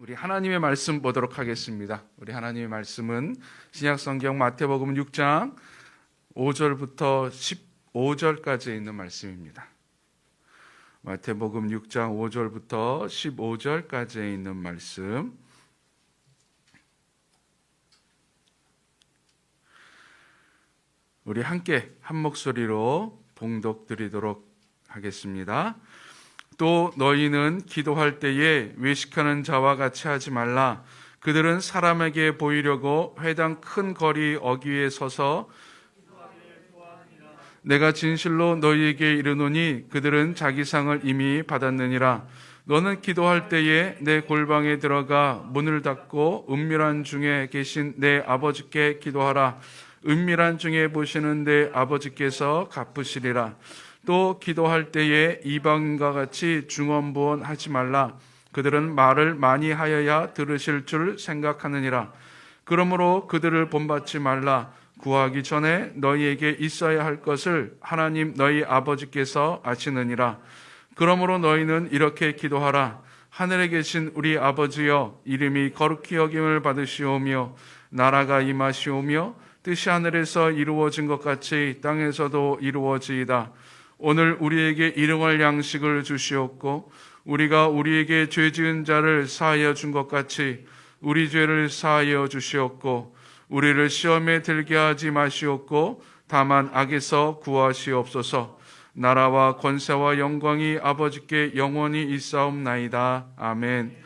우리 하나님의 말씀 보도록 하겠습니다. 우리 하나님의 말씀은 신약성경 마태복음 6장 5절부터 15절까지 있는 말씀입니다. 마태복음 6장 5절부터 15절까지 있는 말씀. 우리 함께 한 목소리로 봉독드리도록 하겠습니다. 또 너희는 기도할 때에 외식하는 자와 같이 하지 말라. 그들은 사람에게 보이려고 회당 큰 거리 어귀에 서서 내가 진실로 너희에게 이르노니 그들은 자기 상을 이미 받았느니라. 너는 기도할 때에 내 골방에 들어가 문을 닫고 은밀한 중에 계신 내 아버지께 기도하라. 은밀한 중에 보시는 내 아버지께서 갚으시리라. 또 기도할 때에 이방인과 같이 중언부언하지 말라. 그들은 말을 많이 하여야 들으실 줄 생각하느니라. 그러므로 그들을 본받지 말라. 구하기 전에 너희에게 있어야 할 것을 하나님 너희 아버지께서 아시느니라. 그러므로 너희는 이렇게 기도하라. 하늘에 계신 우리 아버지여, 이름이 거룩히 여김을 받으시오며 나라가 임하시오며 뜻이 하늘에서 이루어진 것 같이 땅에서도 이루어지이다. 오늘 우리에게 일용할 양식을 주시옵고 우리가 우리에게 죄 지은 자를 사하여 준 것 같이 우리 죄를 사하여 주시옵고 우리를 시험에 들게 하지 마시옵고 다만 악에서 구하시옵소서. 나라와 권세와 영광이 아버지께 영원히 있사옵나이다. 아멘.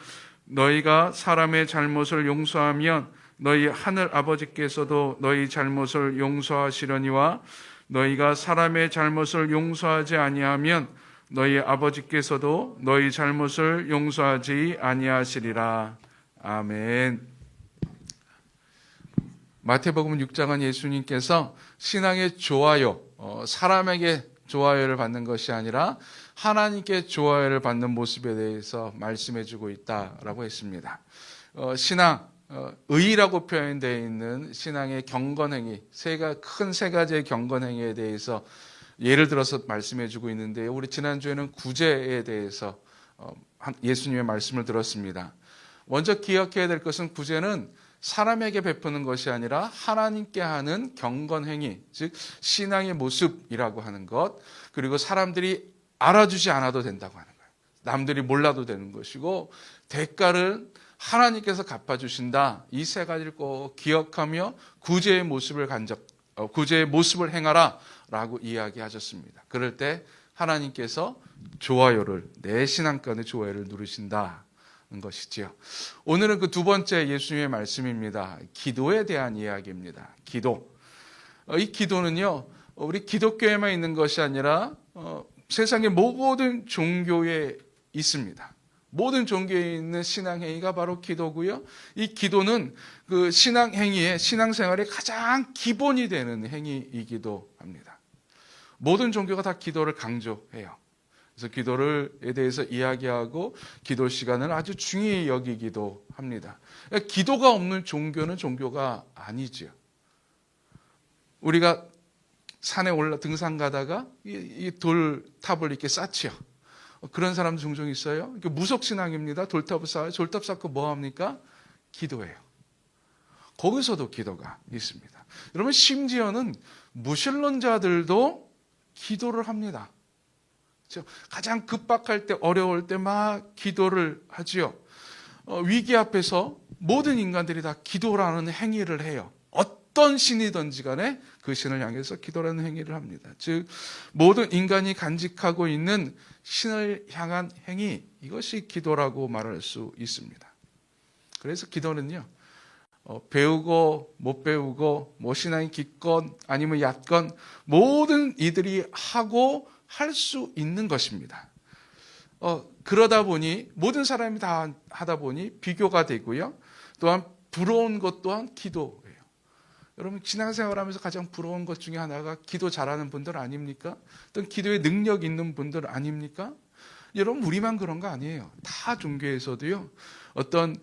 너희가 사람의 잘못을 용서하면 너희 하늘 아버지께서도 너희 잘못을 용서하시려니와 너희가 사람의 잘못을 용서하지 아니하면 너희 아버지께서도 너희 잘못을 용서하지 아니하시리라. 아멘. 마태복음 6장은 예수님께서 신앙의 좋아요, 사람에게 좋아요를 받는 것이 아니라 하나님께 좋아요를 받는 모습에 대해서 말씀해 주고 있다라고 했습니다. 신앙, 의라고 표현되어 있는 신앙의 경건행위, 큰 세 가지의 경건행위에 대해서 예를 들어서 말씀해 주고 있는데요. 우리 지난주에는 구제에 대해서 예수님의 말씀을 들었습니다. 먼저 기억해야 될 것은 구제는 사람에게 베푸는 것이 아니라 하나님께 하는 경건행위, 즉 신앙의 모습이라고 하는 것, 그리고 사람들이 알아주지 않아도 된다고 하는 거예요. 남들이 몰라도 되는 것이고 대가를 하나님께서 갚아주신다. 이 세 가지를 꼭 기억하며 구제의 모습을 행하라 라고 이야기하셨습니다. 그럴 때 하나님께서 좋아요를, 내 신앙권의 좋아요를 누르신다는 것이지요. 오늘은 그 두 번째 예수님의 말씀입니다. 기도에 대한 이야기입니다. 기도. 이 기도는요, 우리 기독교에만 있는 것이 아니라 세상의 모든 종교에 있습니다. 모든 종교에 있는 신앙행위가 바로 기도고요. 이 기도는 그 신앙행위의 신앙생활의 가장 기본이 되는 행위이기도 합니다. 모든 종교가 다 기도를 강조해요. 그래서 기도에 대해서 이야기하고 기도 시간을 아주 중요히 여기기도 합니다. 기도가 없는 종교는 종교가 아니죠. 우리가 산에 등산 가다가 이 돌탑을 이렇게 쌓지요. 그런 사람도 종종 있어요. 무속신앙입니다. 돌탑을 쌓아요. 돌탑 쌓고 뭐 합니까? 기도해요. 거기서도 기도가 있습니다. 여러분, 심지어는 무신론자들도 기도를 합니다. 그렇죠? 가장 급박할 때, 어려울 때 막 기도를 하지요. 위기 앞에서 모든 인간들이 다 기도라는 행위를 해요. 어떤 신이든지 간에 그 신을 향해서 기도라는 행위를 합니다. 즉 모든 인간이 간직하고 있는 신을 향한 행위, 이것이 기도라고 말할 수 있습니다. 그래서 기도는요, 배우고 못 배우고 신앙이 깊건 아니면 얕건 모든 이들이 하고 할 수 있는 것입니다. 그러다 보니 모든 사람이 다 하다 보니 비교가 되고요. 또한 부러운 것 또한 기도예요. 여러분, 신앙생활하면서 가장 부러운 것 중에 하나가 기도 잘하는 분들 아닙니까? 어떤 기도에 능력 있는 분들 아닙니까? 여러분, 우리만 그런 거 아니에요. 다 종교에서도요, 어떤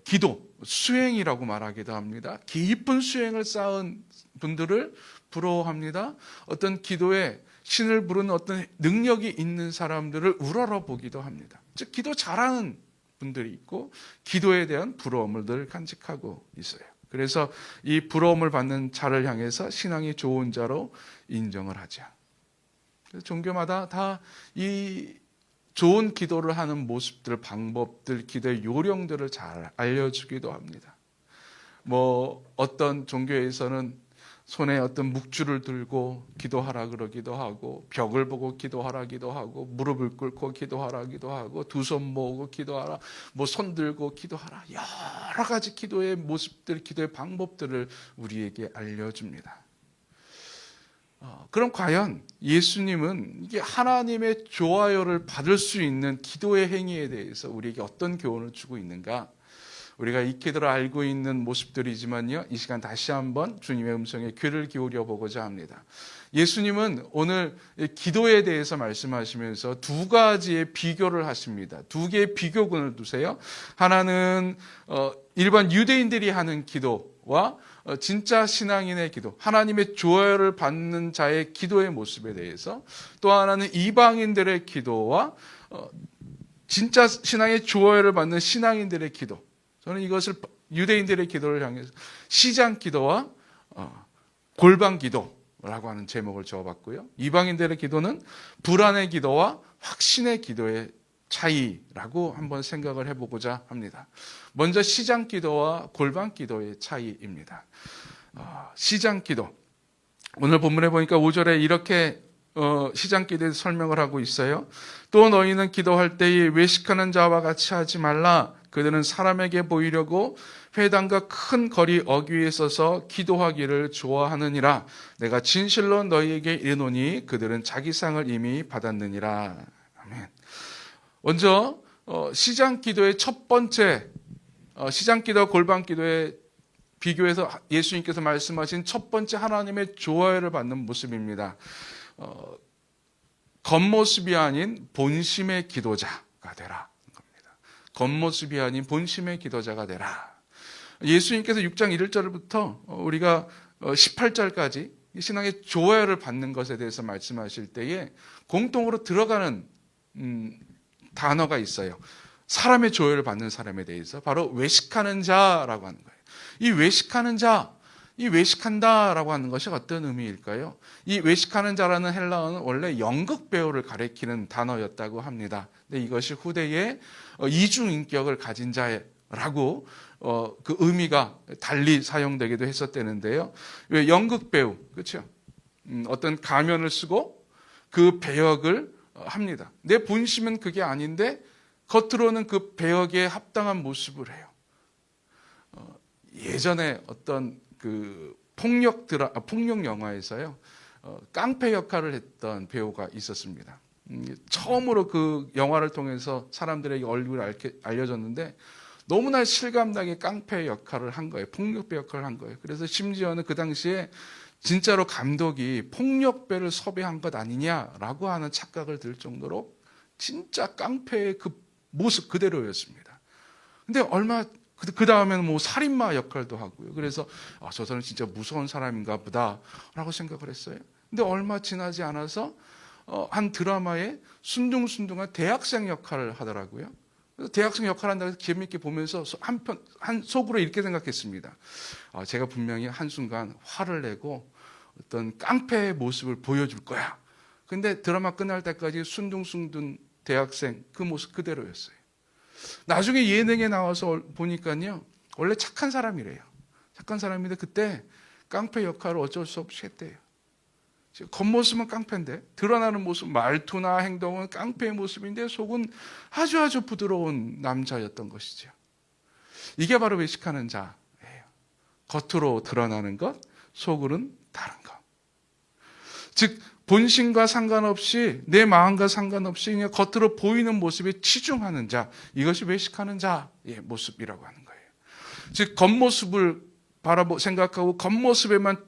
기도, 수행이라고 말하기도 합니다. 깊은 수행을 쌓은 분들을 부러워합니다. 어떤 기도에 신을 부르는 어떤 능력이 있는 사람들을 우러러보기도 합니다. 즉 기도 잘하는 분들이 있고 기도에 대한 부러움을 늘 간직하고 있어요. 그래서 이 부러움을 받는 자를 향해서 신앙이 좋은 자로 인정을 하죠. 종교마다 다 이 좋은 기도를 하는 모습들, 방법들, 기도의 요령들을 잘 알려주기도 합니다. 어떤 종교에서는 손에 어떤 묵주를 들고 기도하라 그러기도 하고, 벽을 보고 기도하라기도 하고, 무릎을 꿇고 기도하라기도 하고, 두 손 모으고 기도하라, 손 들고 기도하라, 여러 가지 기도의 모습들, 기도의 방법들을 우리에게 알려줍니다. 그럼 과연 예수님은 이게 하나님의 좋아요를 받을 수 있는 기도의 행위에 대해서 우리에게 어떤 교훈을 주고 있는가? 우리가 익히들어 알고 있는 모습들이지만요, 이 시간 다시 한번 주님의 음성에 귀를 기울여 보고자 합니다. 예수님은 오늘 기도에 대해서 말씀하시면서 두 가지의 비교를 하십니다. 두 개의 비교군을 두세요. 하나는 일반 유대인들이 하는 기도와 진짜 신앙인의 기도, 하나님의 좋아요를 받는 자의 기도의 모습에 대해서, 또 하나는 이방인들의 기도와 진짜 신앙의 좋아요를 받는 신앙인들의 기도. 저는 이것을 유대인들의 기도를 향해서 시장 기도와 골방 기도라고 하는 제목을 지어봤고요. 이방인들의 기도는 불안의 기도와 확신의 기도의 차이라고 한번 생각을 해보고자 합니다. 먼저 시장 기도와 골방 기도의 차이입니다. 시장 기도. 오늘 본문에 보니까 5절에 이렇게 시장 기도에 설명을 하고 있어요. 또 너희는 기도할 때에 외식하는 자와 같이 하지 말라. 그들은 사람에게 보이려고 회당과 큰 거리 어귀에 서서 기도하기를 좋아하느니라. 내가 진실로 너희에게 이르노니 그들은 자기 상을 이미 받았느니라. 아멘. 먼저 시장 기도의 첫 번째, 시장 기도와 골방 기도의 비교해서 예수님께서 말씀하신 첫 번째 하나님의 좋아요를 받는 모습입니다. 겉모습이 아닌 본심의 기도자가 되라. 겉모습이 아닌 본심의 기도자가 되라. 예수님께서 6장 1절부터 우리가 18절까지 신앙의 좋아요를 받는 것에 대해서 말씀하실 때에 공통으로 들어가는 단어가 있어요. 사람의 좋아요를 받는 사람에 대해서 바로 외식하는 자라고 하는 거예요. 이 외식하는 자, 이 외식한다라고 하는 것이 어떤 의미일까요? 이 외식하는 자라는 헬라어는 원래 연극 배우를 가리키는 단어였다고 합니다. 근데 이것이 후대에 이중인격을 가진 자라고 그 의미가 달리 사용되기도 했었다는데요. 왜 연극 배우, 그렇죠? 어떤 가면을 쓰고 그 배역을 합니다. 내 본심은 그게 아닌데 겉으로는 그 배역에 합당한 모습을 해요. 예전에 어떤 그 폭력 영화에서요, 깡패 역할을 했던 배우가 있었습니다. 처음으로 그 영화를 통해서 사람들에게 얼굴을 알려졌는데 너무나 실감나게 깡패 역할을 한 거예요. 폭력배 역할을 한 거예요. 그래서 심지어는 그 당시에 진짜로 감독이 폭력배를 섭외한 것 아니냐라고 하는 착각을 들 정도로 진짜 깡패의 그 모습 그대로였습니다. 근데 그 다음에는 살인마 역할도 하고요. 그래서 저 사람 진짜 무서운 사람인가 보다라고 생각을 했어요. 근데 얼마 지나지 않아서 한 드라마에 순둥순둥한 대학생 역할을 하더라고요. 그래서 대학생 역할을 한다고 해서 재미있게 보면서 속으로 이렇게 생각했습니다. 제가 분명히 한순간 화를 내고 어떤 깡패의 모습을 보여줄 거야. 근데 드라마 끝날 때까지 순둥순둥 대학생 그 모습 그대로였어요. 나중에 예능에 나와서 보니까요, 원래 착한 사람이래요. 착한 사람인데 그때 깡패 역할을 어쩔 수 없이 했대요. 겉모습은 깡패인데 드러나는 모습, 말투나 행동은 깡패의 모습인데 속은 아주 부드러운 남자였던 것이죠. 이게 바로 외식하는 자예요. 겉으로 드러나는 것, 속으로는 다른 것. 즉 본심과 상관없이, 내 마음과 상관없이 그냥 겉으로 보이는 모습에 치중하는 자, 이것이 외식하는 자의 모습이라고 하는 거예요. 즉 겉모습을 생각하고 겉모습에만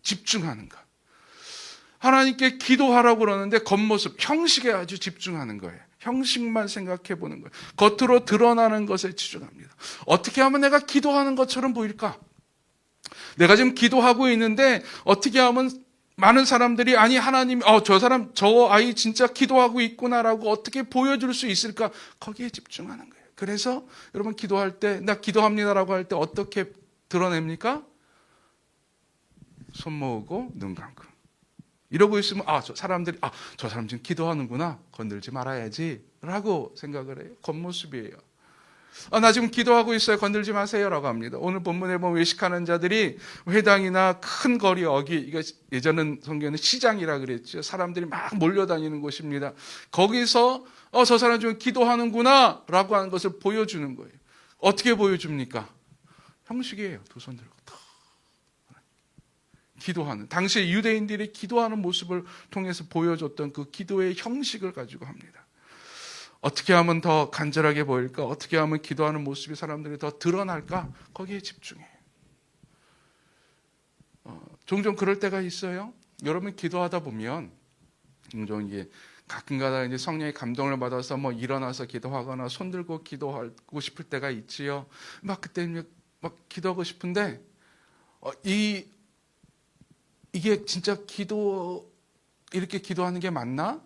집중하는 것. 하나님께 기도하라고 그러는데 겉모습, 형식에 아주 집중하는 거예요. 형식만 생각해 보는 거예요. 겉으로 드러나는 것에 치중합니다. 어떻게 하면 내가 기도하는 것처럼 보일까? 내가 지금 기도하고 있는데 어떻게 하면 많은 사람들이 아니 하나님, 저 아이 진짜 기도하고 있구나라고 어떻게 보여줄 수 있을까? 거기에 집중하는 거예요. 그래서 여러분 기도할 때, 나 기도합니다라고 할 때 어떻게 드러냅니까? 손 모으고 눈 감고. 이러고 있으면 사람들이 저 사람 지금 기도하는구나, 건들지 말아야지 라고 생각을 해요. 겉모습이에요. 나 지금 기도하고 있어요, 건들지 마세요 라고 합니다. 오늘 본문에 보면 외식하는 자들이 회당이나 큰 거리 이거 예전은 성경에는 시장이라 그랬죠. 사람들이 막 몰려다니는 곳입니다. 거기서 저 사람 지금 기도하는구나 라고 하는 것을 보여주는 거예요. 어떻게 보여줍니까? 형식이에요. 두 손 들고 기도하는, 당시 유대인들이 기도하는 모습을 통해서 보여줬던 그 기도의 형식을 가지고 합니다. 어떻게 하면 더 간절하게 보일까? 어떻게 하면 기도하는 모습이 사람들이 더 드러날까? 거기에 집중해요. 종종 그럴 때가 있어요. 여러분 기도하다 보면 종종 이게 가끔가다 이제 성령의 감동을 받아서 일어나서 기도하거나 손 들고 기도하고 싶을 때가 있지요. 막 그때 막 기도하고 싶은데 이게 진짜 이렇게 기도하는 게 맞나?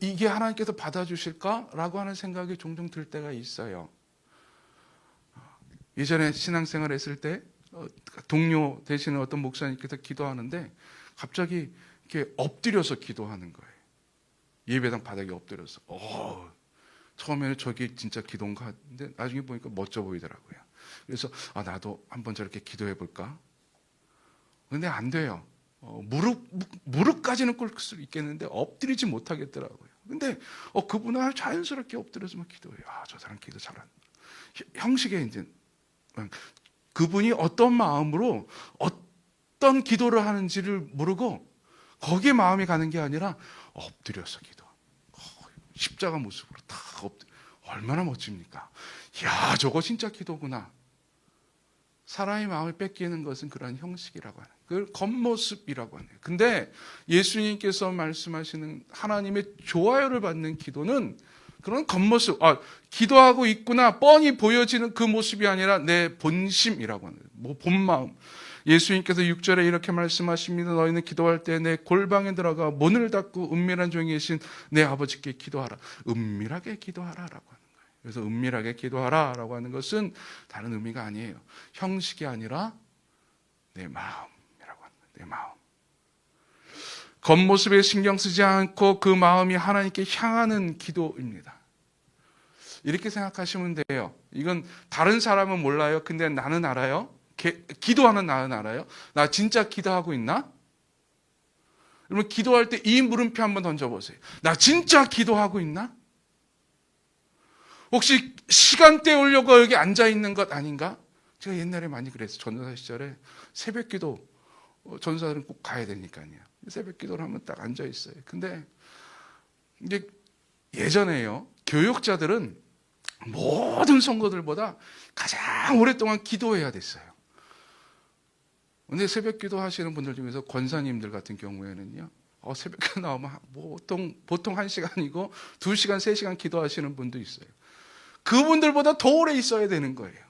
이게 하나님께서 받아주실까? 라고 하는 생각이 종종 들 때가 있어요. 예전에 신앙생활 했을 때 동료 되시는 어떤 목사님께서 기도하는데 갑자기 이렇게 엎드려서 기도하는 거예요. 예배당 바닥에 엎드려서. 처음에는 저게 진짜 기도인가 했는데 나중에 보니까 멋져 보이더라고요. 그래서 나도 한번 저렇게 기도해 볼까? 근데 안 돼요. 무릎까지는 꿇을 수 있겠는데 엎드리지 못하겠더라고요. 근데 그분은 자연스럽게 엎드려서만 기도해요. 저 사람 기도 잘한다. 형식에 이제 그분이 어떤 마음으로 어떤 기도를 하는지를 모르고 거기에 마음이 가는 게 아니라 엎드려서 기도. 십자가 모습으로 다 얼마나 멋집니까? 야, 저거 진짜 기도구나. 사람의 마음을 뺏기는 것은 그런 형식이라고 하는, 그걸 겉모습이라고 하네요. 근데 예수님께서 말씀하시는 하나님의 좋아요를 받는 기도는 그런 겉모습, 기도하고 있구나 뻔히 보여지는 그 모습이 아니라 내 본심이라고 하는, 본마음. 예수님께서 6절에 이렇게 말씀하십니다. 너희는 기도할 때 내 골방에 들어가 문을 닫고 은밀한 중에 계신 내 아버지께 기도하라. 은밀하게 기도하라라고 하는 거예요. 그래서 은밀하게 기도하라라고 하는 것은 다른 의미가 아니에요. 형식이 아니라 내 마음이라고 하는 거예요. 내 마음. 겉모습에 신경 쓰지 않고 그 마음이 하나님께 향하는 기도입니다. 이렇게 생각하시면 돼요. 이건 다른 사람은 몰라요. 근데 나는 알아요. 기도하는 나는 알아요. 나 진짜 기도하고 있나? 여러분 기도할 때 이 물음표 한번 던져보세요. 나 진짜 기도하고 있나? 혹시 시간대 오려고 여기 앉아있는 것 아닌가? 제가 옛날에 많이 그랬어요. 전도사 시절에 새벽 기도, 전도사들은 꼭 가야 되니까요. 새벽 기도를 하면 딱 앉아있어요. 근데 이제 예전에요, 교육자들은 모든 성도들보다 가장 오랫동안 기도해야 됐어요. 근데 새벽 기도 하시는 분들 중에서 권사님들 같은 경우에는요, 새벽 기도 나오면 보통 1시간이고 2시간, 3시간 기도하시는 분도 있어요. 그분들보다 더 오래 있어야 되는 거예요.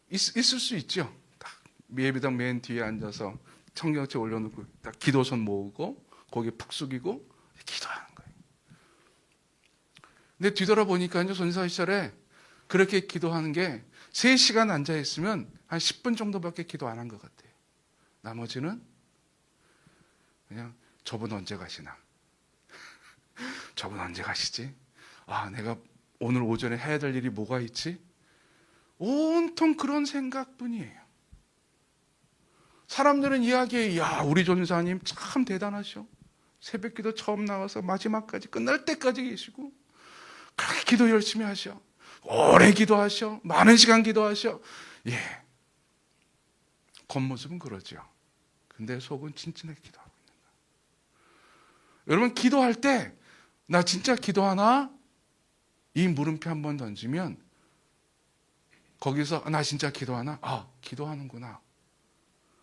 있을 수 있죠. 딱 예배당 맨 뒤에 앉아서 청경채 올려놓고 딱 기도선 모으고 고개 푹 숙이고 기도하는 거예요. 근데 뒤돌아보니까요, 전사 시절에 그렇게 기도하는 게 3시간 앉아있으면 한 10분 정도밖에 기도 안 한 것 같아요. 나머지는 그냥 저분 언제 가시나? 저분 언제 가시지? 내가 오늘 오전에 해야 될 일이 뭐가 있지? 온통 그런 생각뿐이에요. 사람들은 이야기해, 우리 전사님 참 대단하셔. 새벽 기도 처음 나와서 마지막까지 끝날 때까지 계시고 그렇게 기도 열심히 하셔. 오래 기도하셔. 많은 시간 기도하셔. 겉모습은 그러죠. 근데 속은 진진하게 기도하고 있는 거야. 여러분 기도할 때 나 진짜 기도하나? 이 물음표 한번 던지면 거기서 나 진짜 기도하나? 기도하는구나.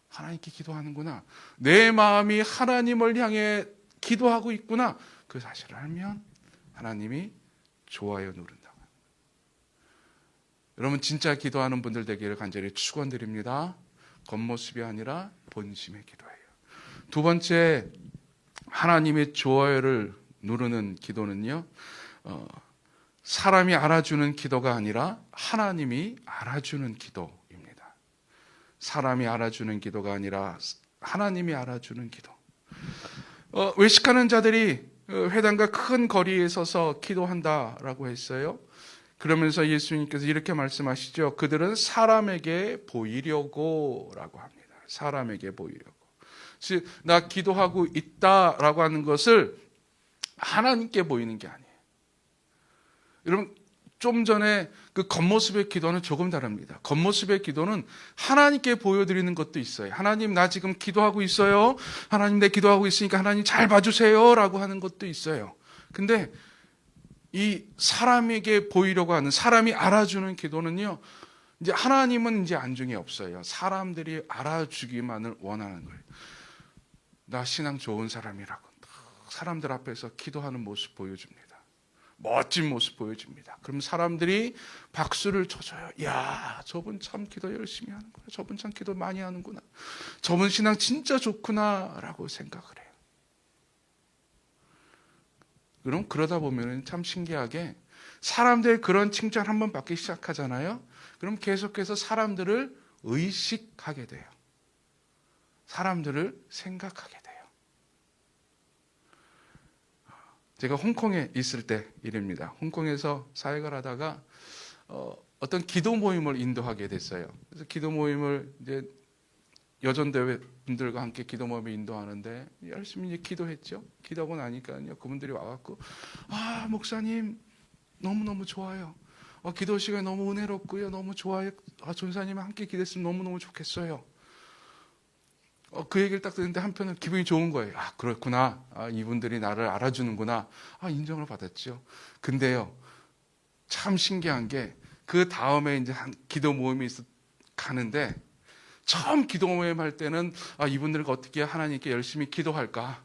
하나님께 기도하는구나. 내 마음이 하나님을 향해 기도하고 있구나. 그 사실을 알면 하나님이 좋아요 누른다. 여러분 진짜 기도하는 분들 되기를 간절히 축원드립니다. 겉모습이 아니라 본심의 기도예요. 두 번째, 하나님의 좋아요를 누르는 기도는요, 사람이 알아주는 기도가 아니라 하나님이 알아주는 기도입니다. 사람이 알아주는 기도가 아니라 하나님이 알아주는 기도. 외식하는 자들이 회당과 큰 거리에 서서 기도한다라고 했어요. 그러면서 예수님께서 이렇게 말씀하시죠. 그들은 사람에게 보이려고 라고 합니다. 사람에게 보이려고. 즉, 나 기도하고 있다라고 하는 것을 하나님께 보이는 게 아니에요. 여러분, 좀 전에 그 겉모습의 기도는 조금 다릅니다. 겉모습의 기도는 하나님께 보여드리는 것도 있어요. 하나님, 나 지금 기도하고 있어요. 하나님, 내 기도하고 있으니까 하나님 잘 봐주세요. 라고 하는 것도 있어요. 근데 이 사람에게 보이려고 하는, 사람이 알아주는 기도는요, 이제 하나님은 이제 안중에 없어요. 사람들이 알아주기만을 원하는 거예요. 나 신앙 좋은 사람이라고 사람들 앞에서 기도하는 모습 보여줍니다. 멋진 모습 보여줍니다. 그럼 사람들이 박수를 쳐줘요. 야, 저분 참 기도 열심히 하는구나. 저분 참 기도 많이 하는구나. 저분 신앙 진짜 좋구나 라고 생각을 해요. 그럼 그러다 보면 참 신기하게 사람들 그런 칭찬 한번 받기 시작하잖아요. 그럼 계속해서 사람들을 의식하게 돼요. 사람들을 생각하게 돼요. 제가 홍콩에 있을 때 일입니다. 홍콩에서 사역을 하다가 어떤 기도 모임을 인도하게 됐어요. 그래서 기도 모임을 이제 여전대회 분들과 함께 기도 모임을 인도하는데 열심히 이제 기도했죠. 기도하고 나니까요, 그분들이 와갖고 목사님 너무너무 좋아요. 기도 시간이 너무 은혜롭고요. 너무 좋아요. 전사님 함께 기도했으면 너무너무 좋겠어요. 그 얘기를 딱 듣는데 한편은 기분이 좋은 거예요. 그렇구나. 이분들이 나를 알아주는구나. 인정을 받았죠. 근데요, 참 신기한 게 그 다음에 이제 한 기도 모임이 가는데 처음 기도 모임 할 때는 이분들과 어떻게 하나님께 열심히 기도할까?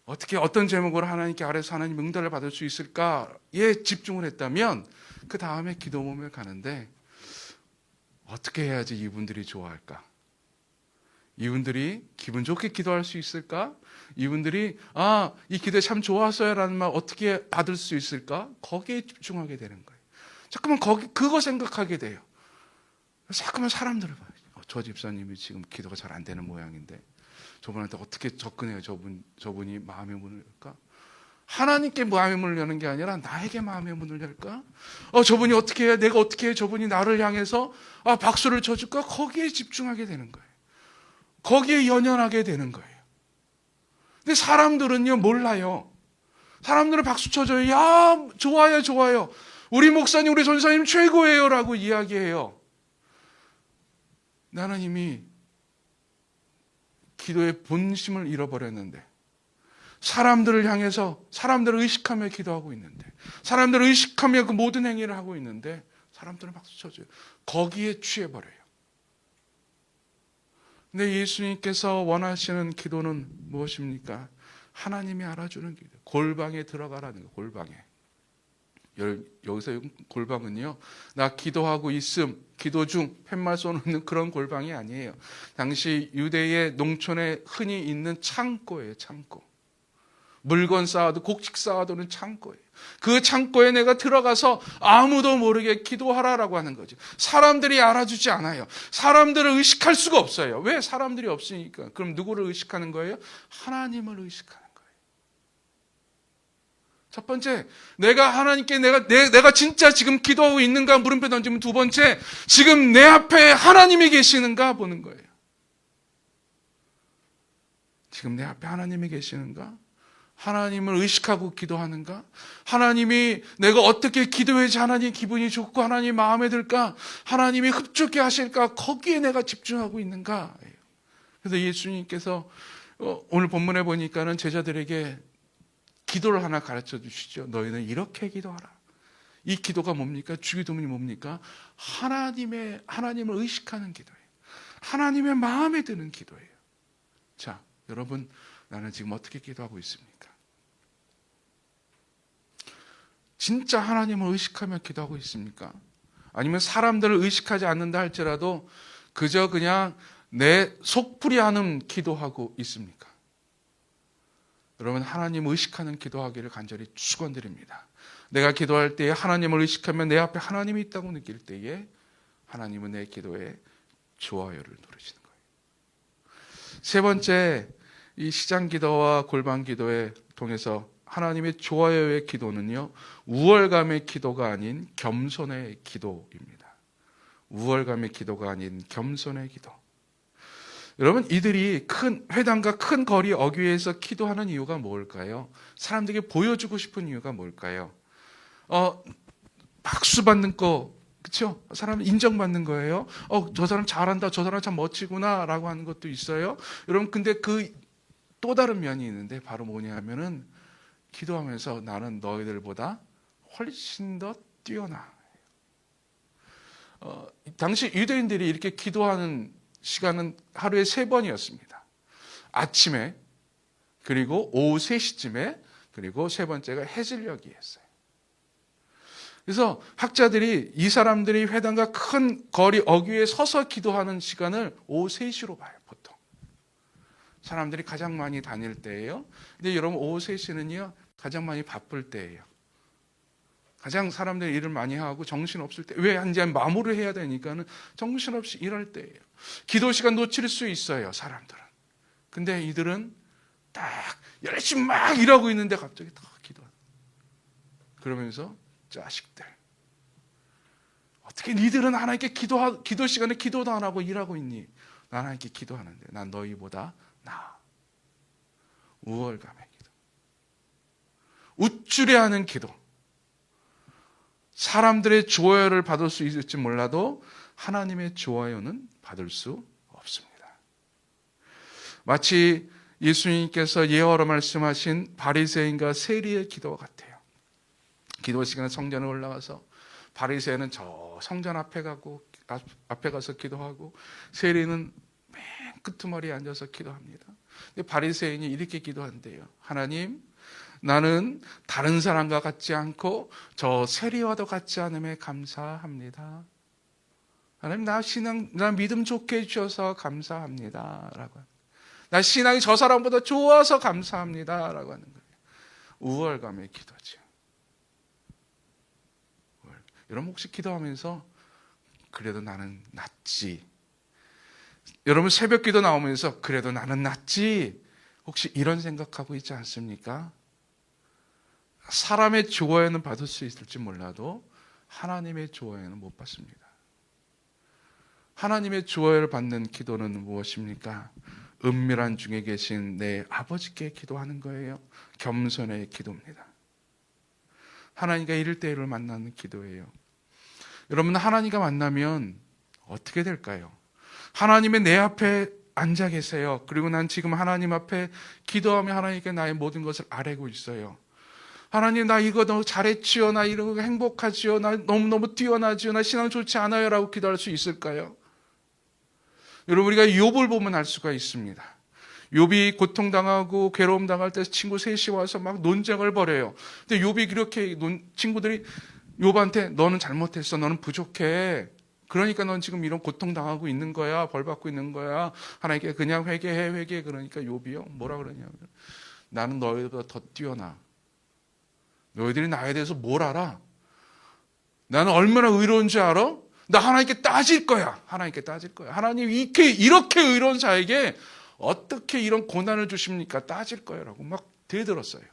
어떻게 어떤 제목으로 하나님께 아래서 하나님 응답을 받을 수 있을까에 집중을 했다면 그 다음에 기도 모임을 가는데 어떻게 해야지 이분들이 좋아할까? 이분들이 기분 좋게 기도할 수 있을까? 이분들이 이 기도에 참 좋았어요라는 말 어떻게 받을 수 있을까? 거기에 집중하게 되는 거예요. 자꾸만 그거 생각하게 돼요. 자꾸만 사람들을 봐요. 저 집사님이 지금 기도가 잘 안 되는 모양인데 저분한테 어떻게 접근해요? 저분이 마음의 문을 열까? 하나님께 마음의 문을 여는 게 아니라 나에게 마음의 문을 열까? 저분이 어떻게 해? 내가 어떻게 해? 저분이 나를 향해서 박수를 쳐줄까? 거기에 집중하게 되는 거예요. 거기에 연연하게 되는 거예요. 근데 사람들은요, 몰라요. 사람들은 박수 쳐줘요. 야, 좋아요, 좋아요. 우리 목사님, 우리 전사님 최고예요. 라고 이야기해요. 나는 이미 기도의 본심을 잃어버렸는데, 사람들을 향해서, 사람들을 의식하며 기도하고 있는데, 사람들을 의식하며 그 모든 행위를 하고 있는데, 사람들은 박수 쳐줘요. 거기에 취해버려요. 근데 예수님께서 원하시는 기도는 무엇입니까? 하나님이 알아주는 기도. 골방에 들어가라는 거예요. 골방에. 여기서 골방은요, 나 기도하고 있음, 기도 중 팻말 쏘는 그런 골방이 아니에요. 당시 유대의 농촌에 흔히 있는 창고예요. 창고. 물건 쌓아도 곡식 쌓아두는 창고예요. 그 창고에 내가 들어가서 아무도 모르게 기도하라라고 하는 거죠. 사람들이 알아주지 않아요. 사람들을 의식할 수가 없어요. 왜? 사람들이 없으니까. 그럼 누구를 의식하는 거예요? 하나님을 의식하는 거예요. 첫 번째, 내가 하나님께 내가 진짜 지금 기도하고 있는가 물음표 던지면 두 번째, 지금 내 앞에 하나님이 계시는가 보는 거예요. 지금 내 앞에 하나님이 계시는가? 하나님을 의식하고 기도하는가? 하나님이 내가 어떻게 기도해야지 하나님 기분이 좋고 하나님 마음에 들까? 하나님이 흡족해 하실까? 거기에 내가 집중하고 있는가? 그래서 예수님께서 오늘 본문에 보니까는 제자들에게 기도를 하나 가르쳐 주시죠. 너희는 이렇게 기도하라. 이 기도가 뭡니까? 주기도문이 뭡니까? 하나님을 의식하는 기도예요. 하나님의 마음에 드는 기도예요. 자, 여러분, 나는 지금 어떻게 기도하고 있습니까? 진짜 하나님을 의식하며 기도하고 있습니까? 아니면 사람들을 의식하지 않는다 할지라도 그저 그냥 내 속풀이하는 기도하고 있습니까? 여러분, 하나님 의식하는 기도하기를 간절히 축원드립니다. 내가 기도할 때에 하나님을 의식하면 내 앞에 하나님이 있다고 느낄 때에 하나님은 내 기도에 좋아요를 누르시는 거예요. 세 번째, 이 시장 기도와 골방 기도에 통해서 하나님의 좋아요의 기도는요, 우월감의 기도가 아닌 겸손의 기도입니다. 우월감의 기도가 아닌 겸손의 기도. 여러분, 이들이 큰 회당과 큰 거리 어귀에서 기도하는 이유가 뭘까요? 사람들에게 보여주고 싶은 이유가 뭘까요? 박수 받는 거, 그렇죠? 사람 인정받는 거예요. 저 사람 잘한다, 저 사람 참 멋지구나라고 하는 것도 있어요. 여러분, 근데 그 또 다른 면이 있는데 바로 뭐냐 하면은 기도하면서 나는 너희들보다 훨씬 더 뛰어나. 당시 유대인들이 이렇게 기도하는 시간은 하루에 3번이었습니다. 아침에, 그리고 오후 3시쯤에, 그리고 세 번째가 해질녘이었어요. 그래서 학자들이 이 사람들이 회당과 큰 거리 어귀에 서서 기도하는 시간을 오후 3시로 봐요, 보통. 사람들이 가장 많이 다닐 때예요. 근데 여러분, 오후 3시는요, 가장 많이 바쁠 때예요. 가장 사람들이 일을 많이 하고 정신없을 때, 왜 한지 마무리를 해야 되니까는 정신없이 일할 때예요. 기도 시간 놓칠 수 있어요, 사람들은. 근데 이들은 딱 열심히 막 일하고 있는데 갑자기 딱 기도하는. 그러면서 자식들, 어떻게 니들은 하나님께 기도 시간에 기도도 안 하고 일하고 있니? 난 하나님께 기도하는데 난 너희보다 나아. 우월감의 기도, 우쭐해하는 기도. 사람들의 좋아요를 받을 수 있을지 몰라도 하나님의 좋아요는 받을 수 없습니다. 마치 예수님께서 예언으로 말씀하신 바리새인과 세리의 기도와 같아요. 기도 시간에 성전에 올라가서 바리새인은 저 성전 앞에 가서 기도하고 세리는 맨 끄트머리에 앉아서 기도합니다. 근데 바리새인이 이렇게 기도한대요. 하나님, 나는 다른 사람과 같지 않고 저 세리와도 같지 않음에 감사합니다. 하나님, 나 믿음 좋게 해주셔서 감사합니다. 라고. 나 신앙이 저 사람보다 좋아서 감사합니다. 라고 하는 거예요. 우월감의 기도죠. 여러분, 혹시 기도하면서 그래도 나는 낫지, 여러분 새벽 기도 나오면서 그래도 나는 낫지, 혹시 이런 생각하고 있지 않습니까? 사람의 좋아요는 받을 수 있을지 몰라도 하나님의 좋아요는 못 받습니다. 하나님의 좋아요를 받는 기도는 무엇입니까? 은밀한 중에 계신 내 아버지께 기도하는 거예요. 겸손의 기도입니다. 하나님과 1:1을 만나는 기도예요. 여러분, 하나님과 만나면 어떻게 될까요? 하나님의 내 앞에 앉아 계세요. 그리고 난 지금 하나님 앞에 기도하며 하나님께 나의 모든 것을 아뢰고 있어요. 하나님, 나 이거 너무 잘했지요, 나 이런 거 행복하지요, 나 너무너무 뛰어나지요, 나 신앙 좋지 않아요 라고 기도할 수 있을까요? 여러분, 우리가 욥을 보면 알 수가 있습니다. 욥이 고통당하고 괴로움 당할 때 친구 셋이 와서 막 논쟁을 벌여요. 근데 욥이 그렇게 친구들이 욥한테 너는 잘못했어, 너는 부족해, 그러니까 넌 지금 이런 고통당하고 있는 거야, 벌 받고 있는 거야, 하나님께 그냥 회개해. 그러니까 욥이요 뭐라 그러냐면, 나는 너희보다 더 뛰어나. 너희들이 나에 대해서 뭘 알아? 나는 얼마나 의로운 줄 알아? 나 하나님께 따질 거야. 하나님께 따질 거야. 하나님, 이렇게 의로운 자에게 어떻게 이런 고난을 주십니까? 따질 거야라고 막 대들었어요.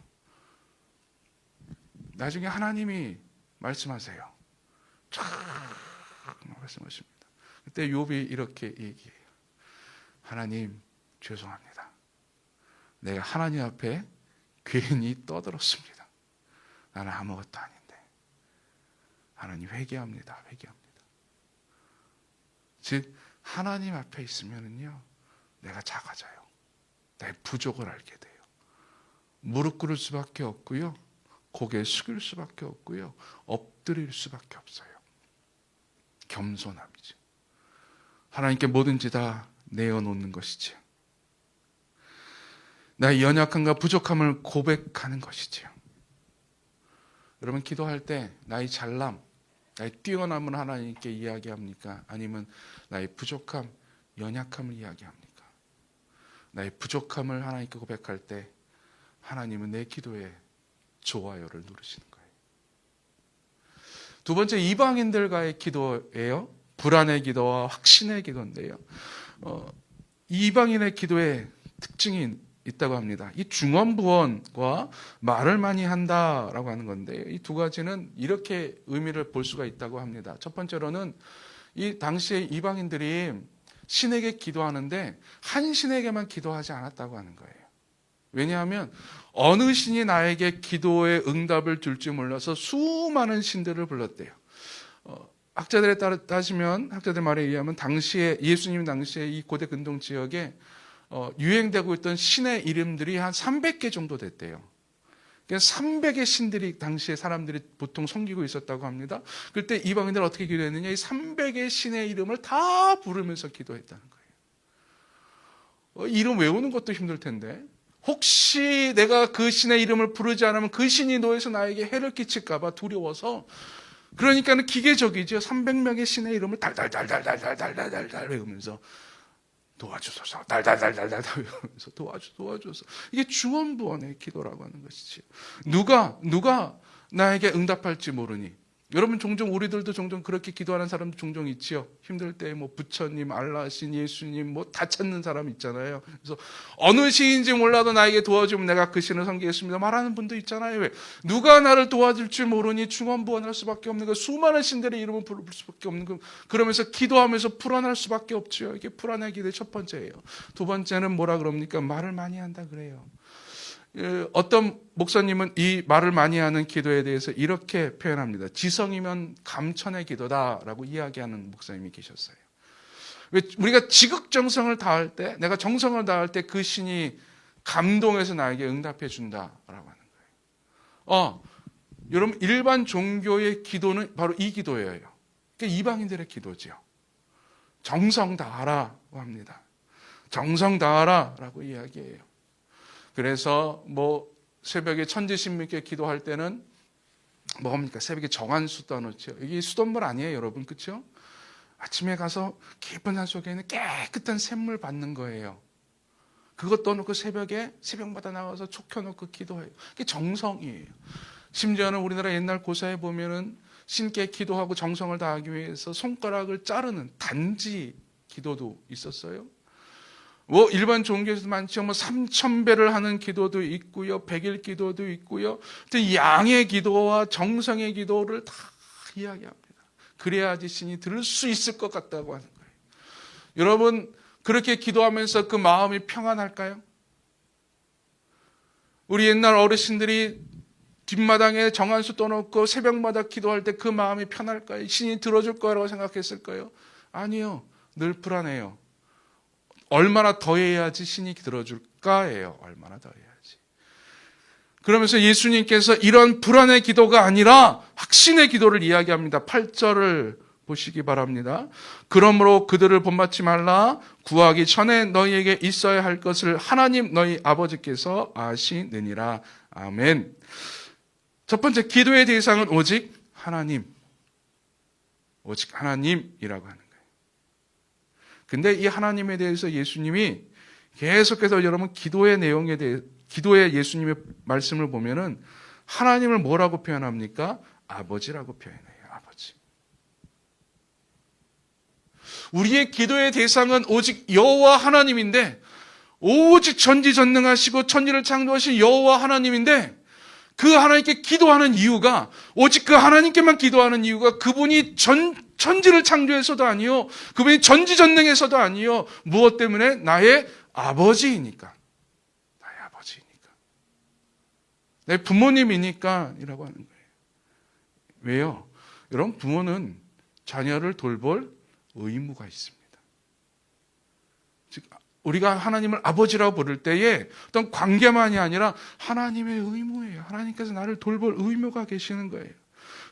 나중에 하나님이 말씀하세요. 쫙 말씀하십니다. 그때 욥이 이렇게 얘기해요. 하나님, 죄송합니다. 내가 하나님 앞에 괜히 떠들었습니다. 나는 아무것도 아닌데. 하나님, 회개합니다. 즉, 하나님 앞에 있으면은요, 내가 작아져요. 내 부족을 알게 돼요. 무릎 꿇을 수밖에 없고요, 고개 숙일 수밖에 없고요, 엎드릴 수밖에 없어요. 겸손함이죠. 하나님께 뭐든지 다 내어놓는 것이죠. 나의 연약함과 부족함을 고백하는 것이죠. 여러분, 기도할 때 나의 잘남, 나의 뛰어남을 하나님께 이야기합니까? 아니면 나의 부족함, 연약함을 이야기합니까? 나의 부족함을 하나님께 고백할 때 하나님은 내 기도에 좋아요를 누르시는 거예요. 두 번째, 이방인들과의 기도예요. 불안의 기도와 확신의 기도인데요. 이방인의 기도에 특징이 있다고 합니다. 이 중언부언과 말을 많이 한다라고 하는 건데, 이 두 가지는 이렇게 의미를 볼 수가 있다고 합니다. 첫 번째로는 이 당시에 이방인들이 신에게 기도하는데 한 신에게만 기도하지 않았다고 하는 거예요. 왜냐하면 어느 신이 나에게 기도의 응답을 줄지 몰라서 수많은 신들을 불렀대요. 학자들에 따지면, 학자들 말에 의하면 당시에 예수님 당시에 이 고대 근동 지역에 유행되고 있던 신의 이름들이 한 300개 정도 됐대요. 그러니까 300의 신들이 당시에 사람들이 보통 섬기고 있었다고 합니다. 그때 이방인들은 어떻게 기도했느냐? 이 300의 신의 이름을 다 부르면서 기도했다는 거예요. 이름 외우는 것도 힘들 텐데, 혹시 내가 그 신의 이름을 부르지 않으면 그 신이 노해서 나에게 해를 끼칠까 봐 두려워서, 그러니까는 기계적이죠. 300명의 신의 이름을 달달달달달달달달달 외우면서 도와주소서, 달달달달달 외우면서 도와주소서. 이게 중언부언의 기도라고 하는 것이지. 누가 나에게 응답할지 모르니. 여러분, 종종 우리들도 종종 그렇게 기도하는 사람도 종종 있지요. 힘들 때 뭐 부처님, 알라신, 예수님 뭐 다 찾는 사람 있잖아요. 그래서 어느 신인지 몰라도 나에게 도와주면 내가 그 신을 섬기겠습니다 말하는 분도 있잖아요. 왜? 누가 나를 도와줄지 모르니 중언부언할 수밖에 없는 거, 수많은 신들의 이름을 부를 수밖에 없는 거, 그러면서 기도하면서 불안할 수밖에 없죠. 이게 불안의 기도의 첫 번째예요. 두 번째는 뭐라 그럽니까? 말을 많이 한다 그래요. 어떤 목사님은 이 말을 많이 하는 기도에 대해서 이렇게 표현합니다. 지성이면 감천의 기도다라고 이야기하는 목사님이 계셨어요. 왜? 우리가 지극정성을 다할 때, 내가 정성을 다할 때 그 신이 감동해서 나에게 응답해 준다라고 하는 거예요. 여러분, 일반 종교의 기도는 바로 이 기도예요. 그러니까 이방인들의 기도죠. 정성 다하라고 합니다. 정성 다하라라고 이야기해요. 그래서 뭐 새벽에 천지신명께 기도할 때는 뭡니까? 새벽에 정한수 떠놓죠. 이게 수돗물 아니에요, 여러분, 그렇죠? 아침에 가서 깊은 산 속에 있는 깨끗한 샘물 받는 거예요. 그것 떠놓고 새벽에 새벽마다 나와서 촉 켜놓고 기도해요. 그게 정성이에요. 심지어는 우리나라 옛날 고사에 보면은 신께 기도하고 정성을 다하기 위해서 손가락을 자르는 단지 기도도 있었어요. 뭐 일반 종교에서도 많죠. 뭐 3,000배를 하는 기도도 있고요, 100일 기도도 있고요. 양의 기도와 정성의 기도를 다 이야기합니다. 그래야지 신이 들을 수 있을 것 같다고 하는 거예요. 여러분, 그렇게 기도하면서 그 마음이 평안할까요? 우리 옛날 어르신들이 뒷마당에 정한수 떠놓고 새벽마다 기도할 때 그 마음이 편할까요? 신이 들어줄 거라고 생각했을까요? 아니요. 늘 불안해요. 얼마나 더 해야지 신이 들어줄까예요. 얼마나 더 해야지. 그러면서 예수님께서 이런 불안의 기도가 아니라 확신의 기도를 이야기합니다. 8절을 보시기 바랍니다. 그러므로 그들을 본받지 말라. 구하기 전에 너희에게 있어야 할 것을 하나님 너희 아버지께서 아시느니라. 아멘. 첫 번째, 기도의 대상은 오직 하나님. 오직 하나님이라고 하는 거예요. 근데 이 하나님에 대해서 예수님이 계속해서 여러분 기도의 내용에 대해, 기도의 예수님의 말씀을 보면은 하나님을 뭐라고 표현합니까? 아버지라고 표현해요. 아버지. 우리의 기도의 대상은 오직 여호와 하나님인데, 오직 전지전능하시고 천지를 창조하신 여호와 하나님인데, 그 하나님께 기도하는 이유가, 오직 그 하나님께만 기도하는 이유가 그분이 천지를 창조해서도 아니요, 그분이 전지전능해서도 아니요, 무엇 때문에? 나의 아버지이니까. 나의 아버지이니까. 내 부모님이니까 이라고 하는 거예요. 왜요? 여러분, 부모는 자녀를 돌볼 의무가 있습니다. 즉, 우리가 하나님을 아버지라고 부를 때에 어떤 관계만이 아니라 하나님의 의무예요. 하나님께서 나를 돌볼 의무가 계시는 거예요.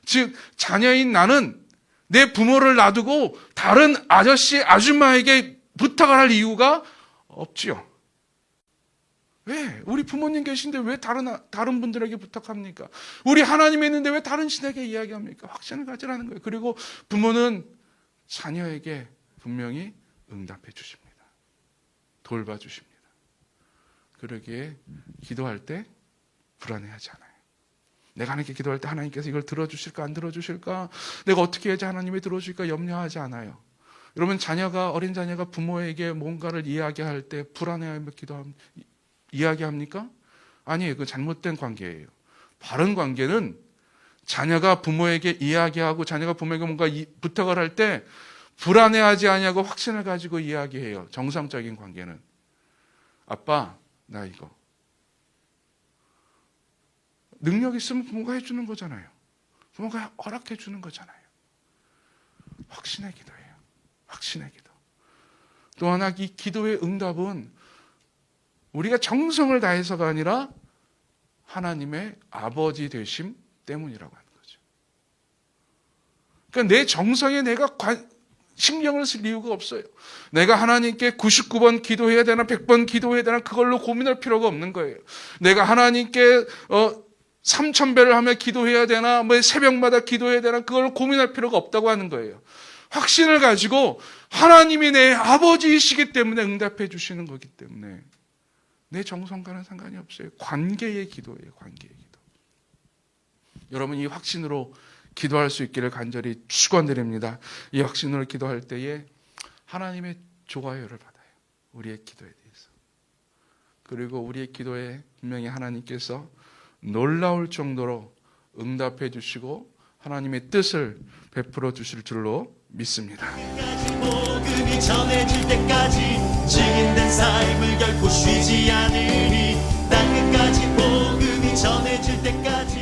즉, 자녀인 나는 내 부모를 놔두고 다른 아저씨, 아줌마에게 부탁을 할 이유가 없지요. 왜? 우리 부모님 계신데 왜 다른 분들에게 부탁합니까? 우리 하나님이 있는데 왜 다른 신에게 이야기합니까? 확신을 가지라는 거예요. 그리고 부모는 자녀에게 분명히 응답해 주십니다. 돌봐주십니다. 그러기에 기도할 때 불안해하지 않아요. 내가 하나님께 기도할 때 하나님께서 이걸 들어주실까 안 들어주실까, 내가 어떻게 해야지 하나님이 들어주실까 염려하지 않아요. 여러분, 어린 자녀가 부모에게 뭔가를 이야기할 때 불안해하며 이야기합니까? 아니에요. 그 잘못된 관계예요. 바른 관계는 자녀가 부모에게 이야기하고 자녀가 부모에게 뭔가 부탁을 할 때 불안해하지 아니하고 확신을 가지고 이야기해요. 정상적인 관계는. 아빠, 나 이거. 능력 있으면 부모가 해주는 거잖아요. 부모가 허락해 주는 거잖아요. 확신의 기도예요. 확신의 기도. 또 하나, 이 기도의 응답은 우리가 정성을 다해서가 아니라 하나님의 아버지 되심 때문이라고 하는 거죠. 그러니까 내 정성에 내가 신경을 쓸 이유가 없어요. 내가 하나님께 99번 기도해야 되나 100번 기도해야 되나 그걸로 고민할 필요가 없는 거예요. 내가 하나님께 3000배를 하며 기도해야 되나 새벽마다 기도해야 되나 그걸 고민할 필요가 없다고 하는 거예요. 확신을 가지고 하나님이 내 아버지이시기 때문에 응답해 주시는 거기 때문에 내 정성과는 상관이 없어요. 관계의 기도예요. 관계의 기도. 여러분, 이 확신으로 기도할 수 있기를 간절히 축원드립니다. 이 확신으로 기도할 때에 하나님의 좋아요를 받아요. 우리의 기도에 대해서. 그리고 우리의 기도에 분명히 하나님께서 놀라울 정도로 응답해 주시고 하나님의 뜻을 베풀어 주실 줄로 믿습니다. 복음이 전해질 때까지 증인된 삶을 결코 쉬지 않으리. 땅끝까지 복음이 전해질 때까지